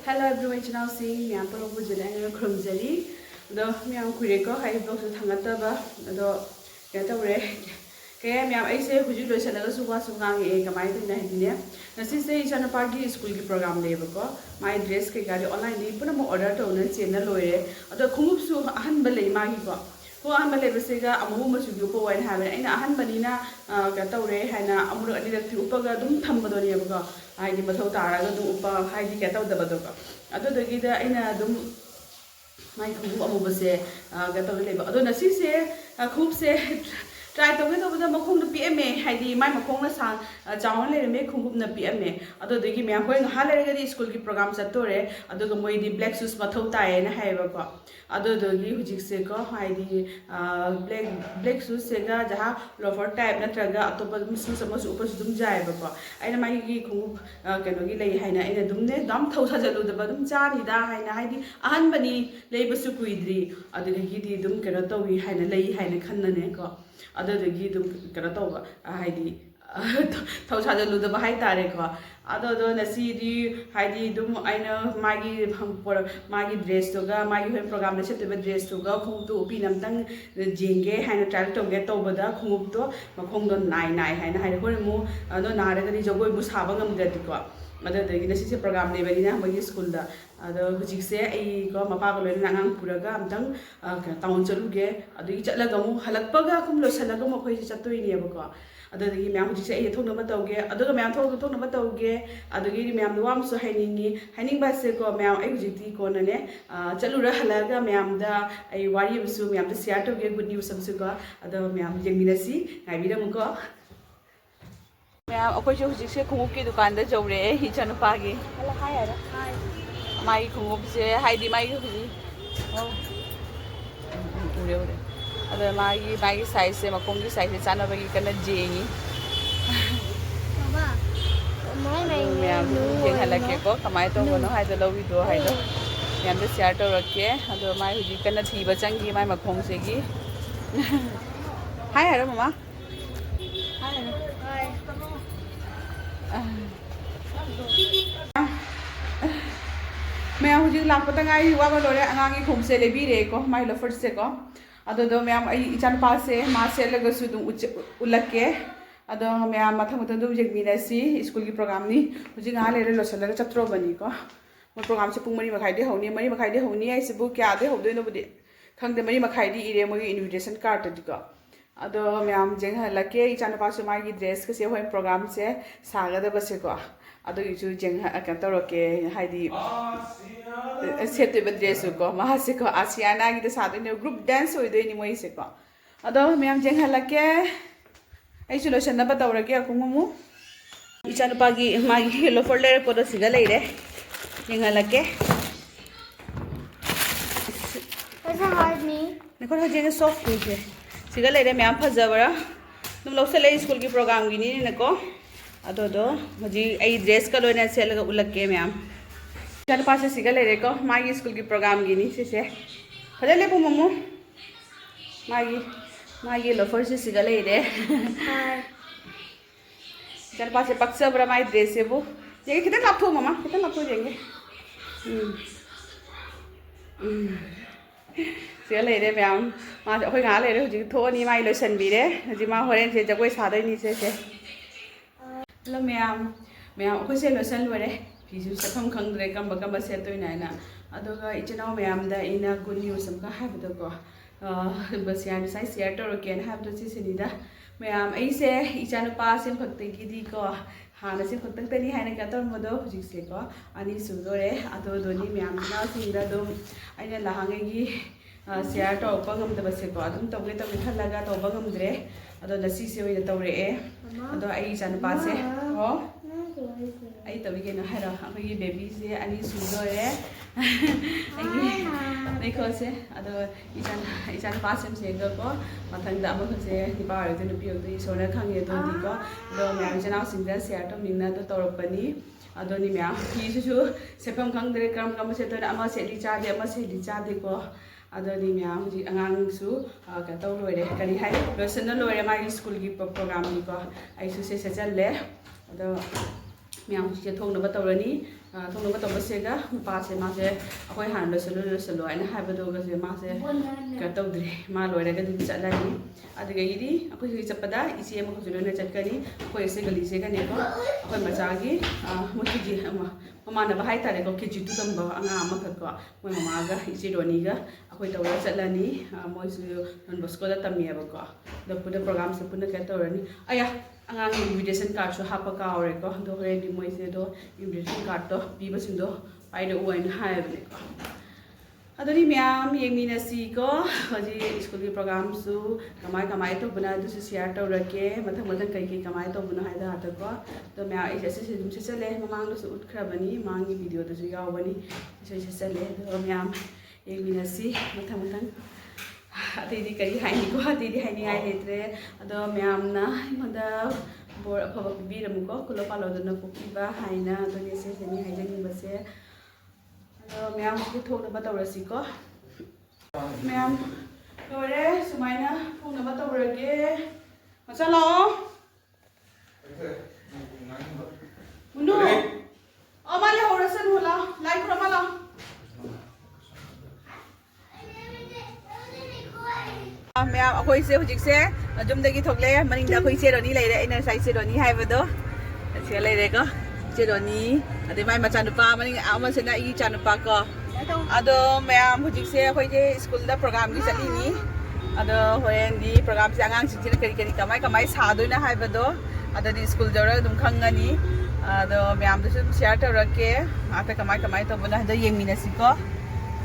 Hello everyone, channel sing miyam palo bujule ang krumjari. Do miyam kuire ko hai blog su thangata ba. Do kaya tawre kaya miyam ay se huju lo sala su wa su ngang e kamai tin na hidine. Nasi se chana party school ki program le ba ko. My dress ke gari online ni puna mo order to na chen na loire. Ado khumup su ahan ba le ma gi ko. Ko ahan ba le ba se ga amu ma su gi ko wan ha ba aina ahan ba ni na ka tawre haina amuru ani rak ti upaga dum tham ba do ni ba ko. Hai di mathau taraga dum upa hai di ka taw da ba do ko. Ado dagi da aina dum mai khumup amu ba se ga taw le ba. Ado nasi se khumup se try to get over the Makong the PMA, Heidi, my Makong San, John Lady make Kung the PMA. Although they give me a going Hallelujah school programs at Torre, although the Moidi Black Sus Matota and Havaka. Although the Givjixeko, Heidi, Black Sus Sega, Jaha, Lover type, Natraga, Autobus, Muslims, Upus Dum Jaiba. I know my Kung Kanogi lay Hina in a Dumne, Dum Tosalu, the Badum Jani, da Heidi, Anbani, Labor Suquidri, other than Gidi Dum Karato, Hina lay Hina Kananeko. Other the Gidum Karatova, Heidi Tosha Luda Haitare, other than a CD, Heidi Dum, I know Maggie dress to go, Maggie program the set of a dress to go, who to Pinam Tang, the Jinge, and a child to get over the Kumupto, Makondo 9, and I had a whole more, no Nara is a good Mushabangam Getico. Mother the Guinness program never in my school. Which is say, I got my papa and Nang Puraga, Tang, Town Chaluge, each Lagamu, Halakpaga, Kumlos, Halagamo, which is a 2 year ago. Other the man which say, told no Matoge, other man told no Matoge, other giving me am the one so hanging by Seco, Mam, exit Conane, Chalura Halaga, Mam, a warrior so me am the Seattle get good news of Suga, other Mam Jaminasi, I be them go. Ma'am, ako siya hujik khumup ki dukan da jawre hi chanu pagi. Hala hi ara. Hi. Mai khumup se hi di mai huji. Oh. Ure. Ada mai size se makong ki size chana bagi kana jengi. Baba. Mai ma'am jeng hala ke ko kamai to gono hai da lo video hai do. Ma'am da share to rakke ado mai huji kana thi ba changi mai makong se gi. Hi ara mama. Hi. मैं मुझे लापता गाई हुआ बोलो रे अंगांगी खूब से ले भी रे को माई लफर से को अदो दो मैं इचान पास से माँ से लगे सुधु उलग के अदो मैं माथा मुझे तो जग मिला सी स्कूल की प्रोग्राम नी मुझे गाँव ले रहे लोचल लगे चत्रो बनी को वो प्रोग्राम से पुंग मरी मखाई दे होनी ऐसे बुक क्या दे हो दे नो बुदे खंग दे मरी मखाई दी इरे मुझे इनविटेशन कार्ड दिखा अदो मैं जंग लगे इचान पास माँ की ड्रेस के से हुए प्रोग्राम से सागर दे बसे को अदो इचु जंग कंटर ओके हाइडी सेट पे ड्रेस को महासे को आसियाना की तो साथ में ग्रुप डांस हो दे नि मोई से को अदो मैं जंग लगे ऐ सोल्यूशन ना बताओ रे क्या कुमु इचान पागी मागी लोफर ले को तो सिगा ले रे जंग लगे ऐसा हार्ड नहीं देखो ना जंग सॉफ्ट है सिगा ले रे मैं फजबरा तुम लोग से ले स्कूल की प्रोग्राम की नहीं नको अदो दो मुझे आई ड्रेस का लोने से लगा उलग के मैम चल पास से सिगा ले रे को मागी स्कूल की प्रोग्राम की नहीं से खड़े ले पो मम्मू मागी लोफर से सिगा ले रे चल पास से पक्सा बड़ा माई ड्रेस है वो ये कितने लापो मम्मा कितने लापो देंगे सिगा ले रे मैम माँ कोई गाँव ले रहे हो थोड़ी माई लोशन भी रे जी माँ हो रहे थे जब कोई सादा ही नहीं से Hello ma'am, ako sa losan luware. Pisu sa khang kang baga se to ina na. Adoga ichinaw ma'am da ina good news am ka have to ko. Bas yan sai share to again have to si sinida. Ma'am ai se ichanu pa sim phakte ki di ko. Hana sim phakte tani haina ka tor modo hujik se ko. Ani sudore ado doni ma'am na sinda dum aina lahange gi share to pagam da base ko adum tawge khalaga to bagam dre. अदो नसी से वही तौरे अदो आई जान पासे हो आई तभी के ना है रा अभी बेबी से अनी सुंदर है देखो से अदो इजान पासे से को मथंग दा अमख से निपार तो नुपी तो सोना खांगे तो दिको दो मैम जना सिंगर शेयर तो मिंगना तो तौरपनी अदो नि मैम फीसु सेफम खांगदरे करम से तो अमा से ली चादे अमा से ली चादे को अदनी मैम जी अंगांगसु कतो लोरे करी हाय लोसन लोरे माई स्कूल की प्रोग्राम की को आइसु से चले अदो मैम जी थोंग न बतौरनी ꯊꯣꯡꯅꯕ ꯇꯧꯕꯁꯦꯒ ꯃꯄꯥꯁꯦ ꯃꯥꯁꯦ ꯑꯩꯈꯣꯏ ꯍꯥꯟꯅ ꯂꯣꯏꯁꯜꯂꯨ ꯍꯥꯏꯅ ꯍꯥꯏꯕꯗꯨꯒꯁꯦ ꯃꯥꯁꯦ ꯀꯩꯅꯣ ꯇꯧꯗ꯭ꯔꯤ ꯃꯥ ꯂꯣꯏꯔꯒꯗꯤ ꯆꯠꯂꯅꯤ ꯑꯗꯨꯗꯒꯤꯗꯤ ꯑꯩꯈꯣꯏ ꯍꯧꯖꯤꯛ ꯆꯠꯄꯗ ꯏꯆꯦ ꯑꯃꯈꯛꯁꯨ ꯂꯣꯏꯅ ꯆꯠꯀꯅꯤ ꯑꯩꯈꯣꯏ ꯏꯆꯦ ꯒꯂꯤꯁꯦꯒꯅꯦꯀꯣ ꯑꯩꯈꯣꯏ ꯃꯆꯥꯒꯤ ꯃꯣꯏ ꯀꯦꯖꯤ ꯃꯃꯥꯟꯅꯕ ꯍꯥꯏꯇꯥꯔꯦꯀꯣ KG 2 ꯇꯝꯕ ꯑꯉꯥꯡ ꯑꯃꯈꯛꯀꯣ ꯃꯣꯏ ꯃꯃꯥꯒ ꯏꯆꯦ ꯔꯣꯅꯤꯒ ꯑꯩꯈꯣꯏ ꯇꯧꯔꯒ ꯆꯠꯂꯅꯤ ꯃꯣꯏꯁꯨ ꯗꯣꯟ ꯕꯣꯁꯀꯣꯗ ꯇꯝꯃꯤꯌꯦꯕꯀꯣ ꯑꯗꯣ ꯄꯨꯟꯅ ꯄ꯭ꯔꯣꯒ꯭ꯔꯥꯝꯁꯦ ꯄꯨꯟꯅ ꯀꯩꯅꯣ ꯇꯧꯔꯅꯤ ꯑꯌꯥ ꯑꯉꯥꯡꯒꯤ ꯏꯟꯚꯤꯇꯦꯁꯟ ꯀꯥꯔꯗꯁꯨ ꯍꯥꯞꯄ ꯀꯥꯎꯔꯦꯀꯣ ꯑꯗꯣ ꯍꯣꯔꯦꯟꯗꯤ ꯃꯣꯏꯁꯦ ꯑꯗꯣ ꯏꯟꯚꯤꯇꯦꯁꯟ ꯀꯥꯔꯗꯇꯣ ꯄꯤꯕꯁꯤꯡꯗꯣ ꯄꯥꯏꯔꯛꯎ ꯍꯥꯏꯅ ꯍꯥꯏꯕꯅꯦꯀꯣ ꯑꯗꯨꯗꯤ ꯃꯌꯥꯝ ꯌꯦꯡꯃꯤꯟꯅꯁꯤꯀꯣ ꯍꯧꯖꯤꯛ ꯁ꯭ꯀꯨꯜꯒꯤ ꯄ꯭ꯔꯣꯒ꯭ꯔꯥꯝꯁꯨ ꯀꯃꯥꯏ ꯇꯧꯕꯅ ꯑꯗꯨꯁꯨ ꯁꯤꯌꯥꯔ ꯇꯧꯔꯛꯀꯦ ꯃꯊꯪ ꯀꯩꯀꯩ ꯀꯃꯥꯏꯅ ꯇꯧꯕꯅꯣ ꯍꯥꯏꯕꯗꯀꯣ ꯑꯗꯣ ꯃꯌꯥꯝ ꯑꯩꯁꯦ ꯑꯁꯤꯁꯦ ꯑꯗꯨꯝ ꯁꯦꯠꯆꯜꯂꯦ ꯃꯃꯥꯡꯗꯁꯨ ꯎꯠꯈ꯭ꯔꯕꯅꯤ ꯃꯃꯥꯡꯒꯤ ꯚꯤꯗꯤꯑꯣꯗꯁꯨ ꯌꯥꯎꯕꯅꯤ ꯑꯩꯁꯨ ꯁꯦꯠꯆꯜꯂꯦ ꯑꯗꯨꯒ ꯃꯌꯥꯝ ꯌꯦꯡꯃꯤꯟꯅꯁꯤ ꯃꯊꯪ ꯑꯇꯩꯗꯤ ꯀꯔꯤ ꯍꯥꯏꯅꯤꯀꯣ ꯑꯇꯩꯗꯤ ꯍꯥꯏꯅꯤꯡꯉꯥꯏ ꯂꯩꯇ꯭ꯔꯦ ꯑꯗꯣ ꯃꯌꯥꯝꯅ ꯑꯩꯉꯣꯟꯗ ꯕꯣꯔ ꯑꯐꯕ ꯄꯤꯕꯤꯔꯝꯃꯨꯀꯣ ꯈꯨꯜꯂꯣ ꯄꯥꯜꯂꯣꯗꯅ ꯄꯣꯛꯄꯤꯕ ꯍꯥꯏꯅ ꯑꯗꯨꯅꯤ ꯁꯤꯁꯤꯅꯤ ꯍꯥꯏꯖꯅꯤꯡꯕꯁꯦ ꯑꯗꯣ ꯃꯌꯥꯝ ꯊꯣꯛꯅꯕ ꯇꯧꯔꯁꯤꯀꯣ ꯃꯌꯥꯝ ꯂꯣꯏꯔꯦ ꯁꯨꯃꯥꯏꯅ ꯊꯣꯛꯅꯕ ꯇꯧꯔꯒꯦ ꯃꯆꯥ ꯂꯥꯛꯑꯣ ꯃꯨꯅꯨ ꯃꯥ ꯂꯩꯍꯧꯔꯁꯅꯨ ꯂꯥꯛꯑꯣ ꯂꯥꯏ ꯈꯨꯔꯝꯕ ꯂꯥꯛꯑꯣ ꯃꯌꯥꯝ ꯑꯩꯈꯣꯏꯁꯦ ꯍꯧꯖꯤꯛꯁꯦ ꯌꯨꯝꯗꯒꯤ ꯊꯣꯛꯂꯛꯑꯦ ꯃꯅꯤꯡꯗ ꯑꯩꯈꯣꯏ ꯏꯆꯦ ꯔꯣꯅꯤ ꯂꯩꯔꯦ ꯑꯩꯅ ꯉꯁꯥꯏ ꯏꯆꯦ ꯔꯣꯅꯤ ꯍꯥꯏꯕꯗꯣ ꯁꯤꯒ ꯂꯩꯔꯦꯀꯣ ꯏꯆꯦ ꯔꯣꯅꯤ ꯑꯗꯩ ꯃꯥꯏ ꯃꯆꯥꯅꯨꯄꯥ ꯃꯅꯤꯡ ꯑꯃꯁꯤꯅ ꯑꯩꯒꯤ ꯏꯆꯥꯅꯨꯄꯥ ꯀꯣ ꯑꯗꯣ ꯃꯌꯥꯝ ꯍꯧꯖꯤꯛꯁꯦ ꯑꯩꯈꯣꯏꯁꯦ ꯁ꯭ꯀꯨꯜꯗ ꯄ꯭ꯔꯣꯒ꯭ꯔꯥꯝꯒꯤ ꯆꯠꯂꯤꯅꯤ ꯑꯗꯣ ꯍꯣꯔꯦꯟꯗꯤ ꯄ꯭ꯔꯣꯒ꯭ꯔꯥꯝꯁꯦ ꯑꯉꯥꯡꯁꯤꯡꯁꯤꯅ ꯀꯔꯤ ꯀꯃꯥꯏ ꯁꯥꯗꯣꯏꯅꯣ ꯍꯥꯏꯕꯗꯣ ꯑꯗꯨꯗꯤ ꯁ꯭ꯀꯨꯜ ꯌꯧꯔꯒ ꯑꯗꯨꯝ ꯈꯪꯒꯅꯤ ꯑꯗꯣ ꯃꯌꯥꯝꯗꯁꯨ ꯑꯗꯨꯝ ꯁꯤꯌꯥꯔ ꯇꯧꯔꯛꯀꯦ ꯉꯥꯛꯇ ꯀꯃꯥꯏ ꯇꯧꯕꯅꯣ ꯍꯥꯏꯗꯣ ꯌꯦꯡꯃꯤꯟꯅꯁꯤꯀꯣ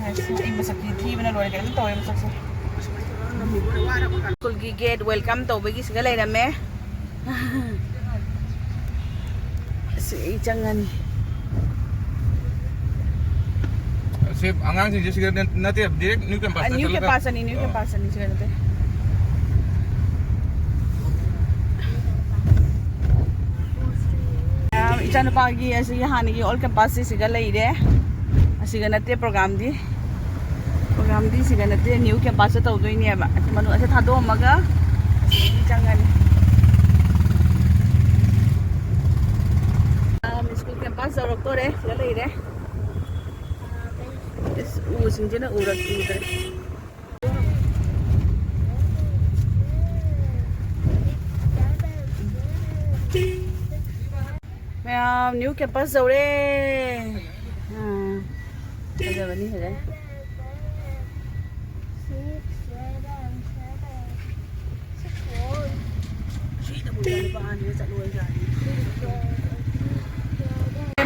ꯑꯩ ꯃꯁꯛꯇꯤ ꯊꯤꯕꯅ ꯂꯣꯏꯔꯦ ꯀꯩꯅꯣ ꯇꯧꯔꯦ ꯃꯁꯛꯁꯦ ꯁ꯭ꯀꯨꯜꯒꯤ ꯒꯦꯠ ꯋꯦꯜꯀꯝ ꯇꯧꯕꯒꯤ ꯁꯤꯒ ꯂꯩꯔꯝꯃꯦ ꯑꯁꯤ ꯑꯩ ꯆꯪꯉꯅꯤ ꯁꯤ ꯑꯉꯥꯡꯁꯤꯡꯁꯦ ꯁꯤꯒ ꯅꯠꯇꯦ ꯗꯤꯔꯦꯛ ꯅ꯭ꯌꯨ ꯀꯦꯝꯄꯁꯇ ꯅ꯭ꯌꯨ ꯀꯦꯝꯄꯁꯅꯤ ꯁꯤꯒ ꯅꯠꯇꯦ ꯏꯆꯥꯅꯨꯄꯥꯒꯤ ꯑꯁꯤꯒꯤ ꯍꯥꯟꯅꯒꯤ ꯑꯣꯜ ꯀꯦꯝꯄꯁꯁꯤ ꯁꯤꯒ ꯂꯩꯔꯦ ꯑꯁꯤꯒ ꯅꯠꯇꯦ ꯄ꯭ꯔꯣꯒ꯭ꯔꯥꯝꯗꯤ ꯁꯤꯒ ꯅꯠꯇꯦ ꯅ꯭ꯌꯨ ꯀꯦꯝꯄꯁꯇ ꯇꯧꯗꯣꯏꯅꯦꯕ ꯃꯅꯨꯡ ꯑꯁꯤ ꯊꯥꯗꯣꯛꯑꯝꯃꯒ ꯑꯁꯤꯗꯒꯤ ꯆꯪꯒꯅꯤ ꯁ꯭ꯀꯨल ꯀꯦꯝꯄꯁ ꯌꯧꯔꯛꯇꯣꯔꯦ ꯁꯤꯗ ꯂꯩꯔꯦ ꯎꯁꯤꯡꯁꯤꯅ ꯎꯗ꯭ꯔꯦ ꯃꯌꯥꯝ ꯅ꯭ꯌꯨ ꯀꯦꯝꯄꯁ ꯌꯧꯔꯦ ꯐꯖꯕꯅꯤ ꯐꯖꯅ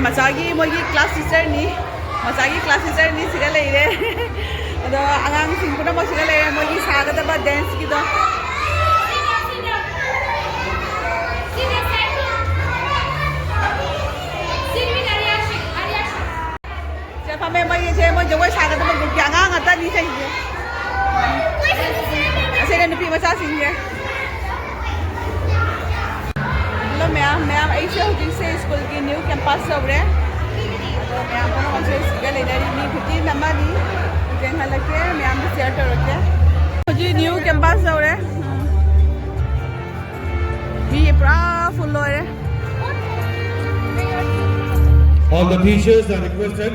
ꯃꯆꯥꯒꯤ ꯃꯣꯏꯒꯤ ꯀ꯭ꯂꯥꯁ ꯇꯤꯆꯔꯅꯤ ꯁꯤꯒ ꯂꯩꯔꯦ ꯑꯗꯣ ꯑꯉꯥꯡꯁꯤꯡ ꯄꯨꯝꯅꯃꯛ ꯁꯤꯒ ꯂꯩꯔꯦ ꯃꯣꯏꯒꯤ ꯁꯥꯒꯗꯕ ꯗꯦꯟꯁꯀꯤꯗꯣ ꯐꯝꯃꯦ ꯃꯣꯏꯒꯤꯁꯦ ꯃꯣꯏ ꯖꯒꯣꯏ ꯁꯥꯒꯗꯕ ꯒ꯭ꯔꯨꯞꯀꯤ ꯑꯉꯥꯡ ꯉꯥꯛꯇꯅꯤ ꯁꯤꯁꯦ ꯑꯁꯤꯅ ꯅꯨꯄꯤ ꯃꯆꯥꯁꯤꯡꯁꯦ ꯍꯜꯂꯣ ꯃꯌꯥꯝ ꯑꯩꯁꯦ ꯍꯧꯖꯤꯛꯁꯦ ꯁ꯭ꯀꯨꯜꯒꯤ ꯅ꯭ꯌꯨ ꯀꯦꯝꯄꯁ ꯌꯧꯔꯦ ꯑꯗꯣ ꯃꯌꯥꯝ ꯄꯨꯝꯅꯃꯛꯁꯦ ꯁꯤꯒ ꯂꯩꯅꯔꯤ ꯃꯤ 15 ꯑꯃꯅꯤ ꯌꯦꯡꯍꯜꯂꯛꯀꯦ ꯃꯌꯥꯝꯗ ꯁꯤꯌꯔ ꯇꯧꯔꯛꯀꯦ ꯍꯧꯖꯤꯛ ꯅ꯭ꯌꯨ ꯀꯦꯝꯄꯁ ꯌꯧꯔꯦ ꯃꯤ ꯄꯨꯔꯥ ꯐꯨꯜ ꯑꯣꯏꯔꯦ All the teachers are requested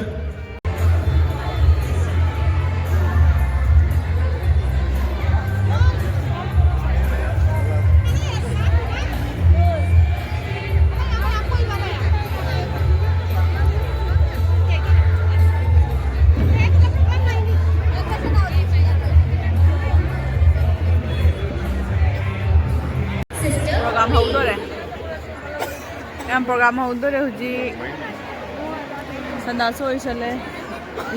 program houldore huji sandaso isale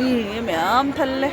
ye ma'am thalle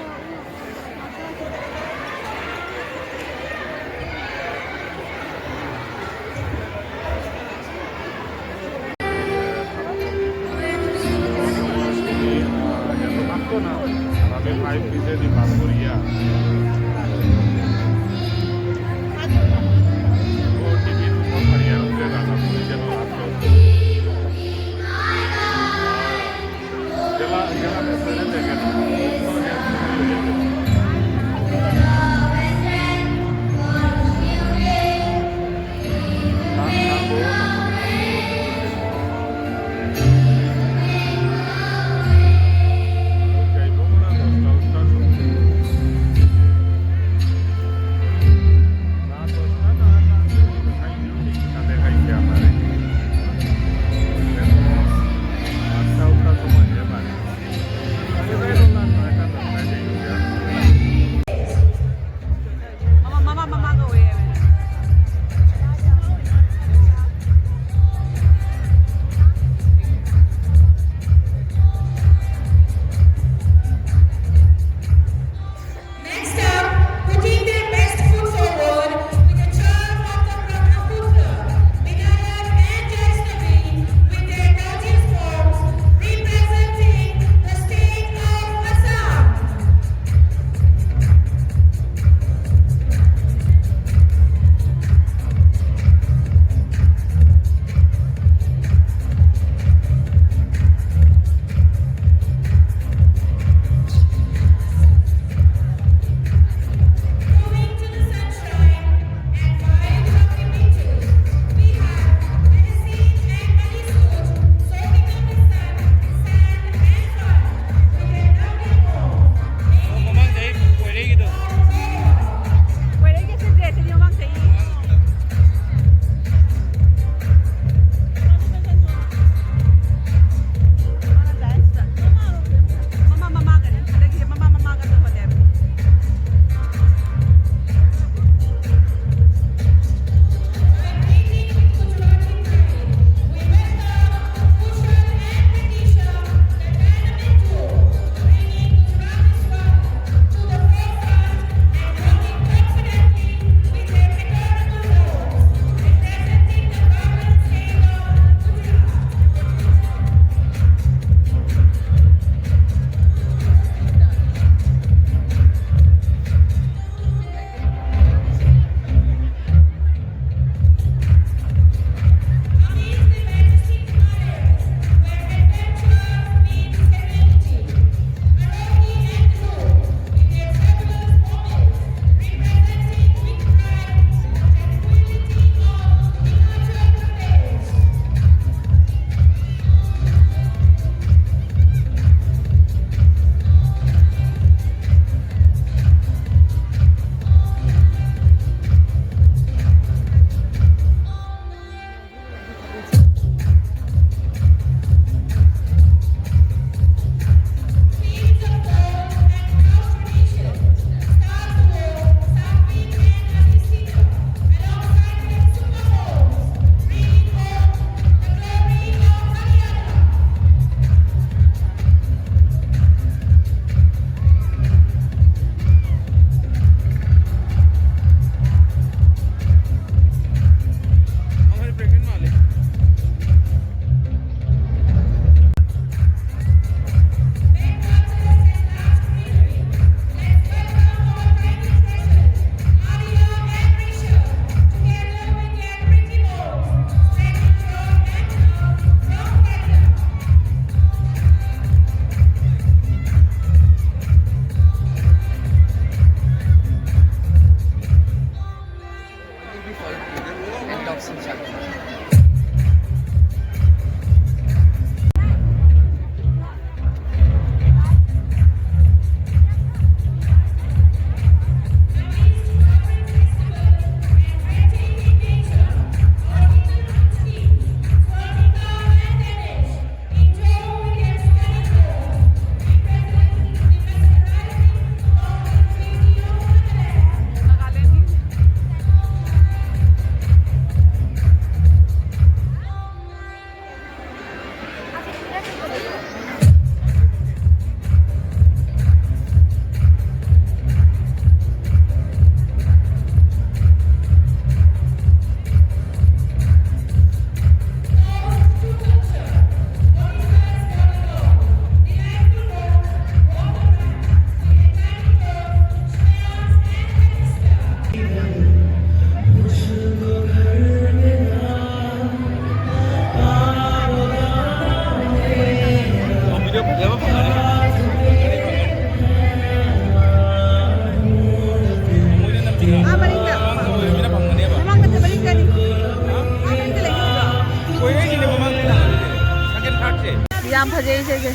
ꯂꯩꯒꯦ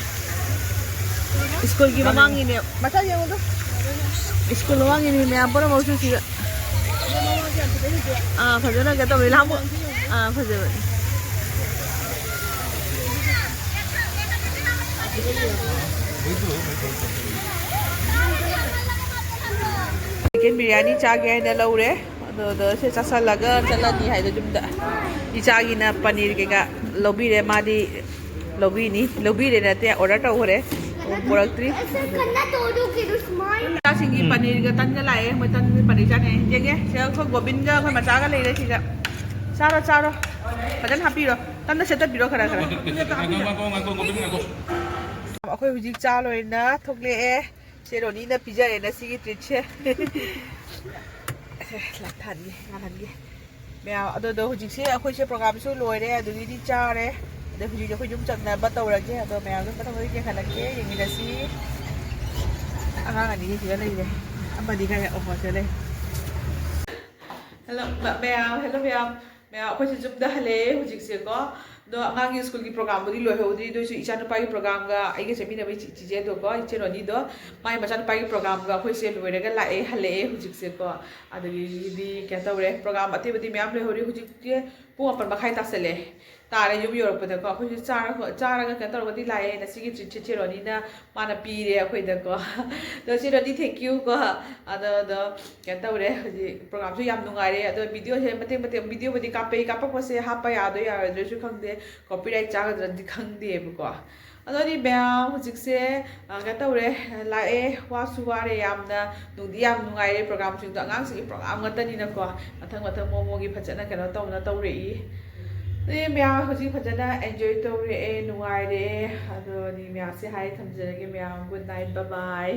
ꯁ꯭ꯀꯨꯜꯒꯤ ꯃꯃꯥꯡꯒꯤꯅꯦ ꯃꯆꯥ ꯌꯦꯡꯉꯨꯗꯣ ꯁ꯭ꯀꯨꯜ ꯃꯃꯥꯡꯒꯤꯅꯤ ꯃꯌꯥꯝ ꯄꯨꯝꯅꯃꯛꯁꯨ ꯁꯤꯗ ꯐꯖꯅ ꯀꯩꯅꯣ ꯇꯧꯕꯅꯤ ꯂꯥꯛꯑꯃꯨ ꯐꯖꯕꯅꯤ चिकन बिरयानी चागे है लौरे से चासलगा चलनी है इचागीना पनीर केगा लौबीरे मादी लौबीनी लौबीरे नते ऑर्डर तौरे पुरक्त्री चासिंगी पनीर का तन लाए मैं तन पनीर चाने जेंगे से खो गोबिंद का खो मचागा ले रे सिगा चारो चारो फजन हापीरो तन सेट पिरो खरा खरा अखोय हुजिक चा लोइना थोकले सेरोनी ना पिजरे ना सिगी ट्रीट से लाथानी गानगी मैं अदो हुजिक से अखोय से प्रोग्राम सु लोइरे अदुगी चारे अदो हुजिक अखोय जुम चकना बतौरगे अदो मैं अदो पतंग के खलके यंगिदसी आगानी सिगा लेरे अमदी का ओहो चले हेलो मैम मैं अखोय से जुम द हले हुजिक से को दो आगांगी स्कूल की प्रोग्राम बुदी लोय होदी दो सु इचा नुपा की प्रोग्राम गा आइगे सेमी नबे चीजे दो को इचे रोनी दो माय मचा नुपा की प्रोग्राम गा अखोय से लोयरेगा लाए हले हुजिक से को अदगी दी क्या तौरे प्रोग्राम अति बदी मैम ले होरी हुजिक के पुंग अपन बखाय तासले तारे युम योरपदा को अखोय चारा क्या तौरगदी लाए नसिगी चिचे रोनी ना माना पीरे अखोय द को दो चिरोनी थैंक यू को अदो क्या तौरे हुजि प्रोग्राम सु याम नुंगारे अदो वीडियो से मते मते वीडियो बदी कापक से हापा यादो यादो खंगदे कॉपीराइट चागद्रदि खंगदेबको अदोनी मैम हुजिकसे क्या तौरे लाए वासु वारे यामना नुंदी याम नुंगाइरे प्रोग्राम सिंग अगांग सिंग प्रोग्राम गतनिनको मथंग मोमोगी फजना केनो तौना तौरेई मैम हुजिक फजना एंजॉय तौरे नुंगाइरे अदोनी मैम से हाय थमजरगे ma'am good night bye bye